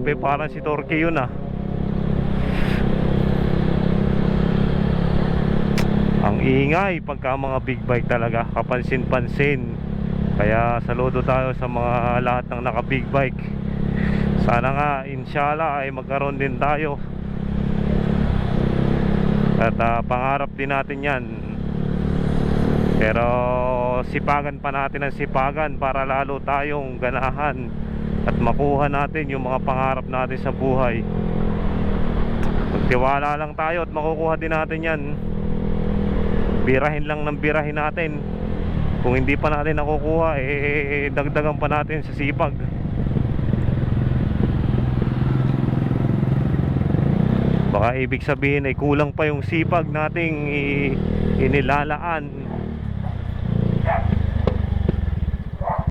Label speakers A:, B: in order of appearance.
A: Grabe, parang si Torque yun ah. Ang ingay pagka mga big bike talaga, kapansin-pansin. Kaya saludo tayo sa mga lahat ng naka big bike. Sana nga inshallah ay magkaroon din tayo. At pangarap din natin yan. Pero sipagan pa natin ang sipagan para lalo tayong ganahan at makuha natin yung mga pangarap natin sa buhay. Magtiwala lang tayo at makukuha din natin yan. Birahin lang ng birahin natin. Kung hindi pa natin nakukuha, dagdagan pa natin sa sipag. Baka ibig sabihin ay kulang pa yung sipag nating inilalaan